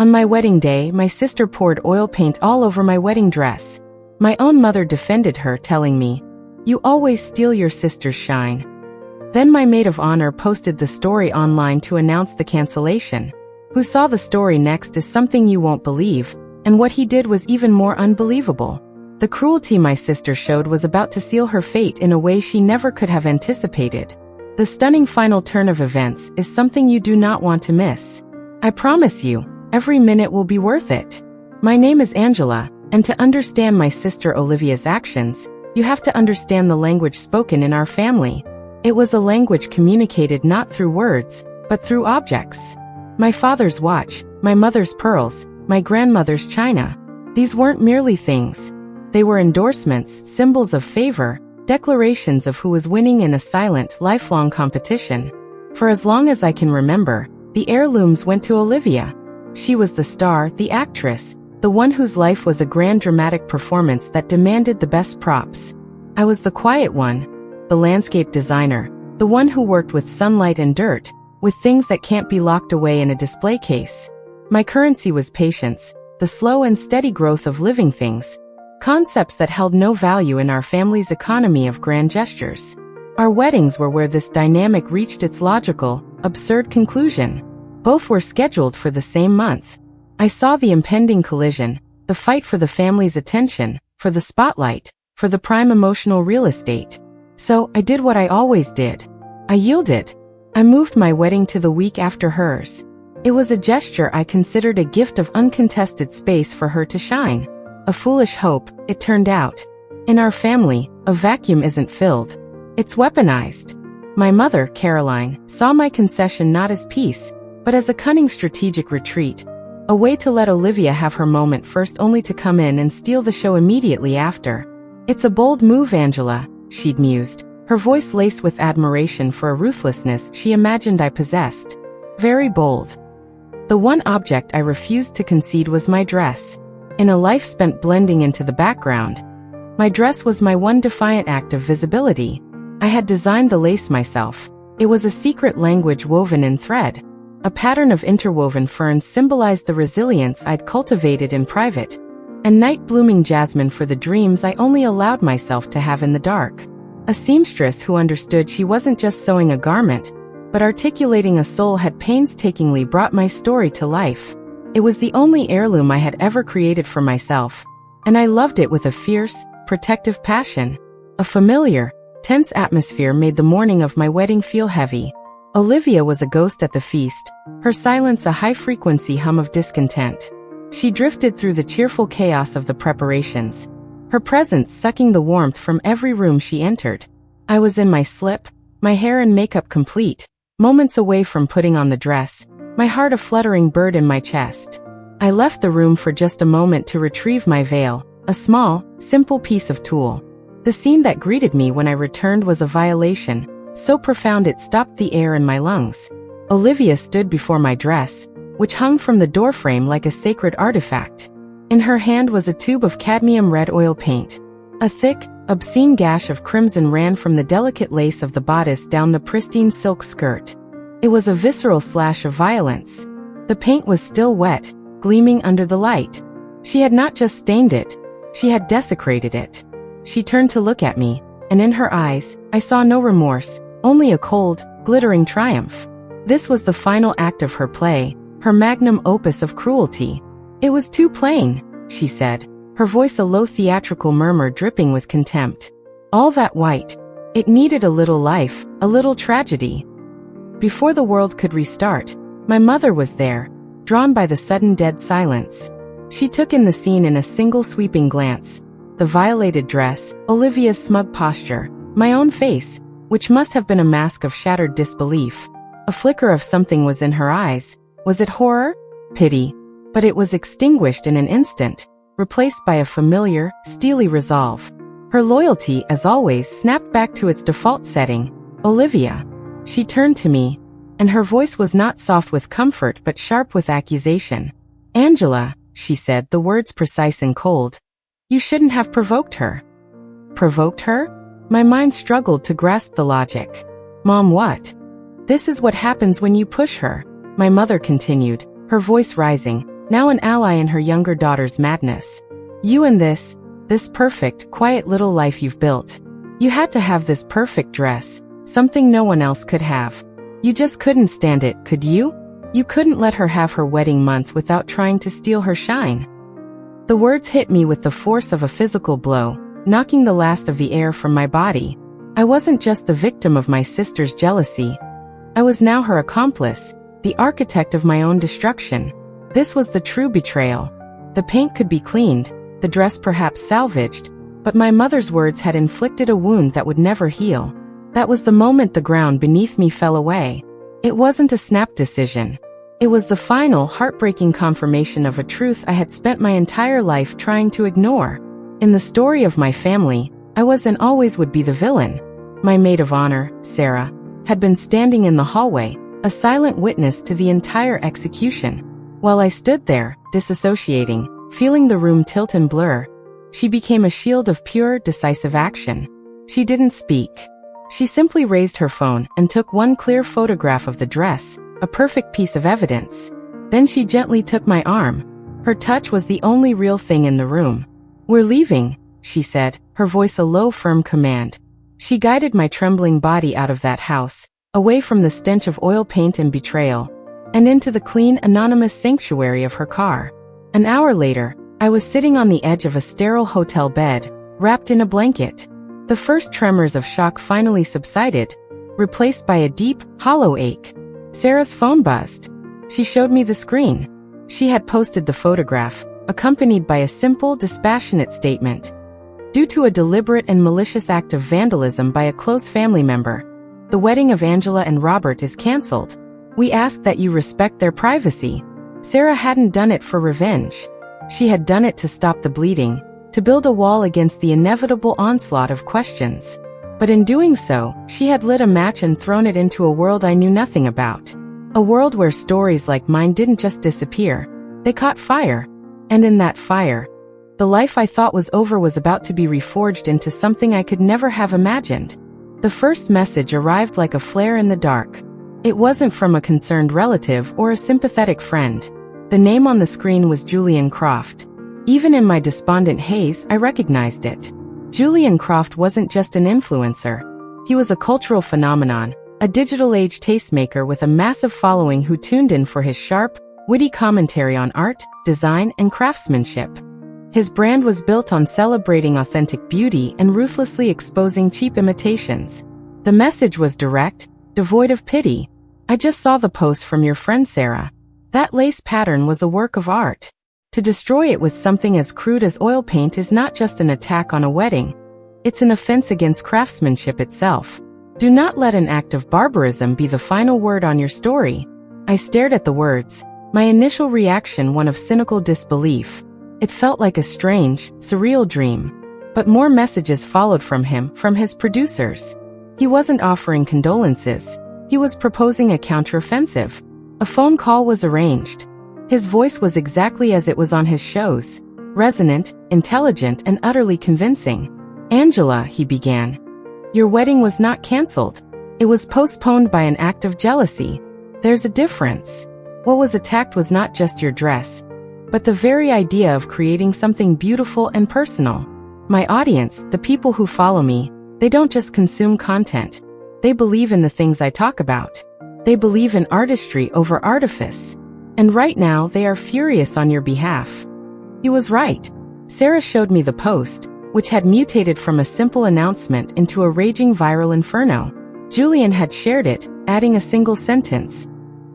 On my wedding day, my sister poured oil paint all over my wedding dress. My own mother defended her, telling me, "You always steal your sister's shine." Then my maid of honor posted the story online to announce the cancellation. Who saw the story next is something you won't believe, and what he did was even more unbelievable. The cruelty my sister showed was about to seal her fate in a way she never could have anticipated. The stunning final turn of events is something you do not want to miss. I promise you, every minute will be worth it. My name is Angela, and to understand my sister Olivia's actions, you have to understand the language spoken in our family. It was a language communicated not through words, but through objects. My father's watch, my mother's pearls, my grandmother's china. These weren't merely things. They were endorsements, symbols of favor, declarations of who was winning in a silent, lifelong competition. For as long as I can remember, the heirlooms went to Olivia. She was the star, the actress, the one whose life was a grand dramatic performance that demanded the best props. I was the quiet one, the landscape designer, the one who worked with sunlight and dirt, with things that can't be locked away in a display case. My currency was patience, the slow and steady growth of living things, concepts that held no value in our family's economy of grand gestures. Our weddings were where this dynamic reached its logical, absurd conclusion. Both were scheduled for the same month. I saw the impending collision, the fight for the family's attention, for the spotlight, for the prime emotional real estate. So, I did what I always did. I yielded. I moved my wedding to the week after hers. It was a gesture I considered a gift of uncontested space for her to shine. A foolish hope, it turned out. In our family, a vacuum isn't filled. It's weaponized. My mother, Caroline, saw my concession not as peace, but as a cunning strategic retreat. A way to let Olivia have her moment first only to come in and steal the show immediately after. "It's a bold move, Angela," she'd mused, her voice laced with admiration for a ruthlessness she imagined I possessed. "Very bold." The one object I refused to concede was my dress. In a life spent blending into the background, my dress was my one defiant act of visibility. I had designed the lace myself. It was a secret language woven in thread. A pattern of interwoven ferns symbolized the resilience I'd cultivated in private, and night-blooming jasmine for the dreams I only allowed myself to have in the dark. A seamstress who understood she wasn't just sewing a garment, but articulating a soul had painstakingly brought my story to life. It was the only heirloom I had ever created for myself, and I loved it with a fierce, protective passion. A familiar, tense atmosphere made the morning of my wedding feel heavy. Olivia was a ghost at the feast, her silence a high-frequency hum of discontent. She drifted through the cheerful chaos of the preparations, her presence sucking the warmth from every room she entered. I was in my slip, my hair and makeup complete, moments away from putting on the dress, my heart a fluttering bird in my chest. I left the room for just a moment to retrieve my veil, a small, simple piece of tulle. The scene that greeted me when I returned was a violation, so profound it stopped the air in my lungs. Olivia stood before my dress, which hung from the doorframe like a sacred artifact. In her hand was a tube of cadmium red oil paint. A thick, obscene gash of crimson ran from the delicate lace of the bodice down the pristine silk skirt. It was a visceral slash of violence. The paint was still wet, gleaming under the light. She had not just stained it, she had desecrated it. She turned to look at me, and in her eyes, I saw no remorse, only a cold, glittering triumph. This was the final act of her play, her magnum opus of cruelty. "It was too plain," she said, her voice a low theatrical murmur dripping with contempt. "All that white. It needed a little life, a little tragedy." Before the world could restart, my mother was there, drawn by the sudden dead silence. She took in the scene in a single sweeping glance. The violated dress, Olivia's smug posture, my own face, which must have been a mask of shattered disbelief. A flicker of something was in her eyes. Was it horror? Pity? But it was extinguished in an instant, replaced by a familiar, steely resolve. Her loyalty, as always, snapped back to its default setting. "Olivia." She turned to me, and her voice was not soft with comfort but sharp with accusation. "Angela," she said, the words precise and cold. "You shouldn't have provoked her." Provoked her? My mind struggled to grasp the logic. "Mom, what?" "This is what happens when you push her," my mother continued, her voice rising. now an ally in her younger daughter's madness. You and this perfect, quiet little life you've built. You had to have this perfect dress, something no one else could have. You just couldn't stand it, could you? You couldn't let her have her wedding month without trying to steal her shine. The words hit me with the force of a physical blow, knocking the last of the air from my body. I wasn't just the victim of my sister's jealousy. I was now her accomplice, the architect of my own destruction. This was the true betrayal. The paint could be cleaned, the dress perhaps salvaged, but my mother's words had inflicted a wound that would never heal. That was the moment the ground beneath me fell away. It wasn't a snap decision. It was the final, heartbreaking confirmation of a truth I had spent my entire life trying to ignore. In the story of my family, I was and always would be the villain. My maid of honor, Sarah, had been standing in the hallway, a silent witness to the entire execution. While I stood there, disassociating, feeling the room tilt and blur, she became a shield of pure, decisive action. She didn't speak. She simply raised her phone and took one clear photograph of the dress, a perfect piece of evidence. Then she gently took my arm. Her touch was the only real thing in the room. "We're leaving," she said, her voice a low, firm command. She guided my trembling body out of that house, away from the stench of oil paint and betrayal, and into the clean, anonymous sanctuary of her car. An hour later, I was sitting on the edge of a sterile hotel bed, wrapped in a blanket. The first tremors of shock finally subsided, replaced by a deep, hollow ache. Sarah's phone buzzed. She showed me the screen. She had posted the photograph, accompanied by a simple, dispassionate statement. "Due to a deliberate and malicious act of vandalism by a close family member, the wedding of Angela and Robert is cancelled. We ask that you respect their privacy." Sarah hadn't done it for revenge. She had done it to stop the bleeding, to build a wall against the inevitable onslaught of questions. But in doing so, she had lit a match and thrown it into a world I knew nothing about. A world where stories like mine didn't just disappear, they caught fire. And in that fire, the life I thought was over was about to be reforged into something I could never have imagined. The first message arrived like a flare in the dark. It wasn't from a concerned relative or a sympathetic friend. The name on the screen was Julian Croft. Even in my despondent haze, I recognized it. Julian Croft wasn't just an influencer. He was a cultural phenomenon, a digital age tastemaker with a massive following who tuned in for his sharp, witty commentary on art, design, and craftsmanship. His brand was built on celebrating authentic beauty and ruthlessly exposing cheap imitations. The message was direct, devoid of pity. "I just saw the post from your friend Sarah. That lace pattern was a work of art. To destroy it with something as crude as oil paint is not just an attack on a wedding. It's an offense against craftsmanship itself. Do not let an act of barbarism be the final word on your story." I stared at the words, my initial reaction one of cynical disbelief. It felt like a strange, surreal dream. But more messages followed from him, from his producers. He wasn't offering condolences. He was proposing a counteroffensive. A phone call was arranged. His voice was exactly as it was on his shows, resonant, intelligent, and utterly convincing. "Angela," he began, "your wedding was not cancelled. It was postponed by an act of jealousy. There's a difference. What was attacked was not just your dress, but the very idea of creating something beautiful and personal. My audience, the people who follow me, they don't just consume content. They believe in the things I talk about. They believe in artistry over artifice. And right now, they are furious on your behalf." He was right. Sarah showed me the post, which had mutated from a simple announcement into a raging viral inferno. Julian had shared it, adding a single sentence.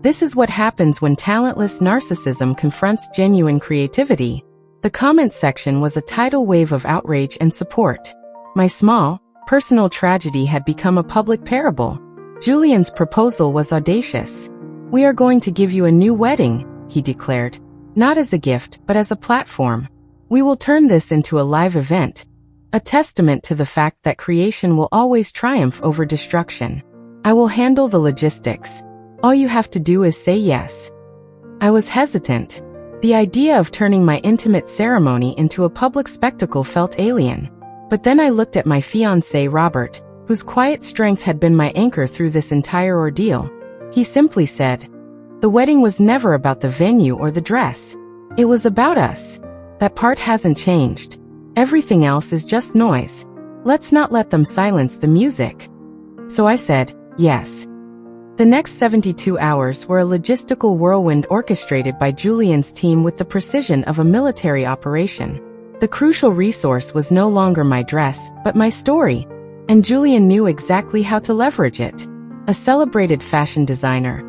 "This is what happens when talentless narcissism confronts genuine creativity." The comment section was a tidal wave of outrage and support. My small, personal tragedy had become a public parable. Julian's proposal was audacious. "We are going to give you a new wedding," he declared. "Not as a gift, but as a platform. We will turn this into a live event, a testament to the fact that creation will always triumph over destruction. I will handle the logistics. All you have to do is say yes." I was hesitant. The idea of turning my intimate ceremony into a public spectacle felt alien. But then I looked at my fiancé Robert, whose quiet strength had been my anchor through this entire ordeal. He simply said, "The wedding was never about the venue or the dress. It was about us. That part hasn't changed. Everything else is just noise. Let's not let them silence the music. So I said, yes. The next 72 hours were a logistical whirlwind orchestrated by Julian's team with the precision of a military operation. The crucial resource was no longer my dress, but my story. And Julian knew exactly how to leverage it. A celebrated fashion designer,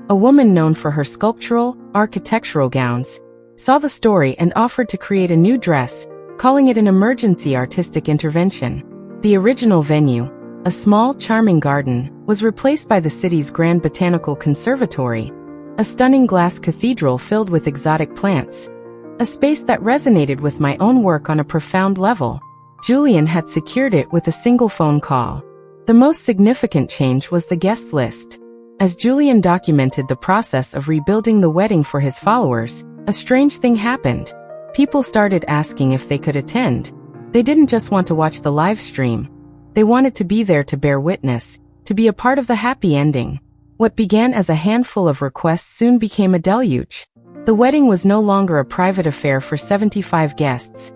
a woman known for her sculptural, architectural gowns, saw the story and offered to create a new dress, calling it an emergency artistic intervention. The original venue, a small, charming garden, was replaced by the city's Grand Botanical Conservatory, a stunning glass cathedral filled with exotic plants, a space that resonated with my own work on a profound level. Julian had secured it with a single phone call. The most significant change was the guest list. As Julian documented the process of rebuilding the wedding for his followers, a strange thing happened. People started asking if they could attend. They didn't just want to watch the live stream. They wanted to be there to bear witness, to be a part of the happy ending. What began as a handful of requests soon became a deluge. The wedding was no longer a private affair for 75 guests.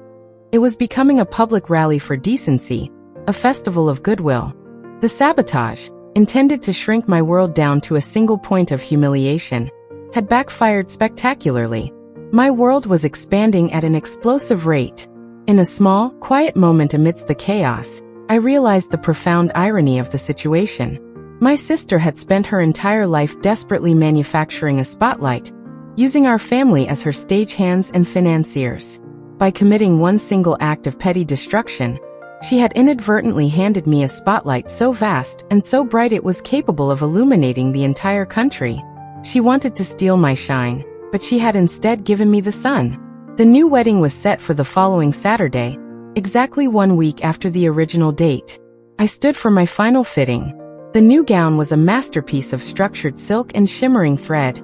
It was becoming a public rally for decency, a festival of goodwill. The sabotage, intended to shrink my world down to a single point of humiliation, had backfired spectacularly. My world was expanding at an explosive rate. In a small, quiet moment amidst the chaos, I realized the profound irony of the situation. My sister had spent her entire life desperately manufacturing a spotlight, using our family as her stagehands and financiers. By committing one single act of petty destruction, she had inadvertently handed me a spotlight so vast and so bright it was capable of illuminating the entire country. She wanted to steal my shine, but she had instead given me the sun. The new wedding was set for the following Saturday, exactly 1 week after the original date. I stood for my final fitting. The new gown was a masterpiece of structured silk and shimmering thread,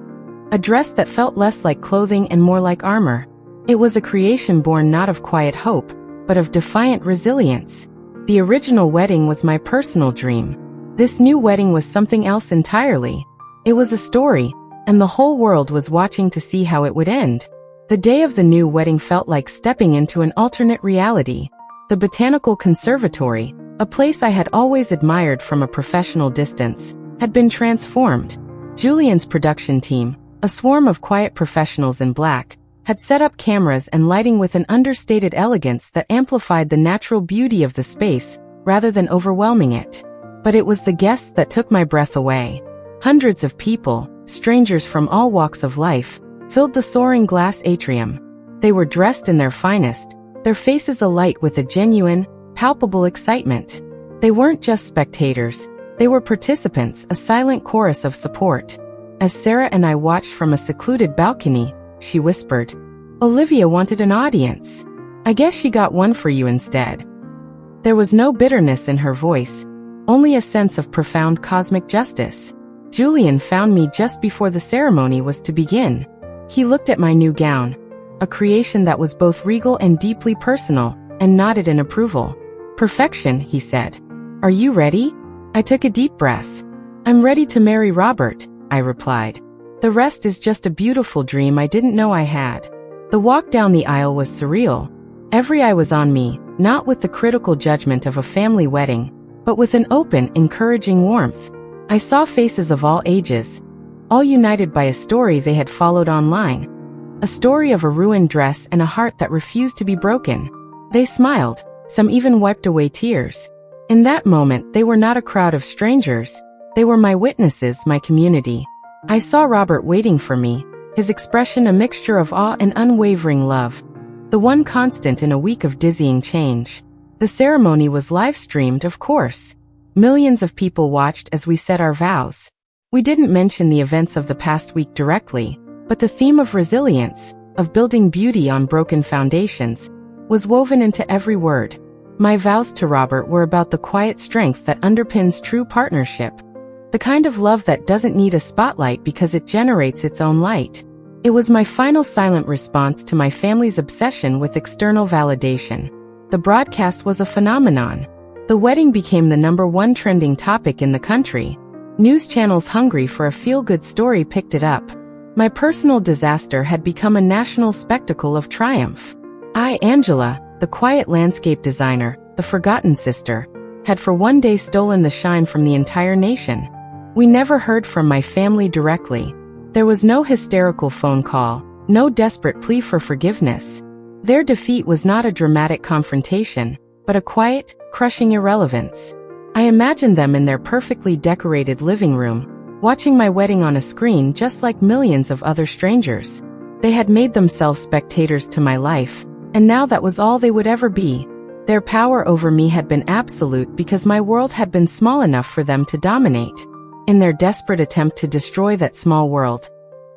a dress that felt less like clothing and more like armor. It was a creation born not of quiet hope, but of defiant resilience. The original wedding was my personal dream. This new wedding was something else entirely. It was a story, and the whole world was watching to see how it would end. The day of the new wedding felt like stepping into an alternate reality. The Botanical Conservatory, a place I had always admired from a professional distance, had been transformed. Julian's production team, a swarm of quiet professionals in black, had set up cameras and lighting with an understated elegance that amplified the natural beauty of the space, rather than overwhelming it. But it was the guests that took my breath away. Hundreds of people, strangers from all walks of life, filled the soaring glass atrium. They were dressed in their finest, their faces alight with a genuine, palpable excitement. They weren't just spectators, they were participants, a silent chorus of support. As Sarah and I watched from a secluded balcony, she whispered, "Olivia wanted an audience. I guess she got one for you instead." There was no bitterness in her voice, only a sense of profound cosmic justice. Julian found me just before the ceremony was to begin. He looked at my new gown, a creation that was both regal and deeply personal, and nodded in approval. "Perfection," he said. "Are you ready?" I took a deep breath. "I'm ready to marry Robert," I replied. "The rest is just a beautiful dream I didn't know I had." The walk down the aisle was surreal. Every eye was on me, not with the critical judgment of a family wedding, but with an open, encouraging warmth. I saw faces of all ages, all united by a story they had followed online. A story of a ruined dress and a heart that refused to be broken. They smiled, some even wiped away tears. In that moment, they were not a crowd of strangers. They were my witnesses, my community. I saw Robert waiting for me, his expression a mixture of awe and unwavering love, the one constant in a week of dizzying change. The ceremony was live-streamed, of course. Millions of people watched as we said our vows. We didn't mention the events of the past week directly, but the theme of resilience, of building beauty on broken foundations, was woven into every word. My vows to Robert were about the quiet strength that underpins true partnership. The kind of love that doesn't need a spotlight because it generates its own light. It was my final silent response to my family's obsession with external validation. The broadcast was a phenomenon. The wedding became the #1 trending topic in the country. News channels hungry for a feel-good story picked it up. My personal disaster had become a national spectacle of triumph. I, Angela, the quiet landscape designer, the forgotten sister, had for one day stolen the shine from the entire nation. We never heard from my family directly. There was no hysterical phone call, no desperate plea for forgiveness. Their defeat was not a dramatic confrontation, but a quiet, crushing irrelevance. I imagined them in their perfectly decorated living room, watching my wedding on a screen just like millions of other strangers. They had made themselves spectators to my life, and now that was all they would ever be. Their power over me had been absolute because my world had been small enough for them to dominate. In their desperate attempt to destroy that small world,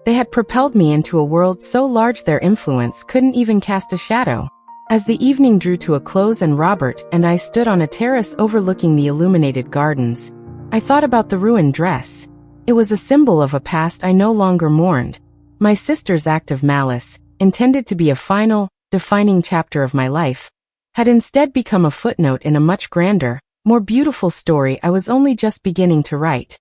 they had propelled me into a world so large their influence couldn't even cast a shadow. As the evening drew to a close and Robert and I stood on a terrace overlooking the illuminated gardens, I thought about the ruined dress. It was a symbol of a past I no longer mourned. My sister's act of malice, intended to be a final, defining chapter of my life, had instead become a footnote in a much grander, more beautiful story I was only just beginning to write.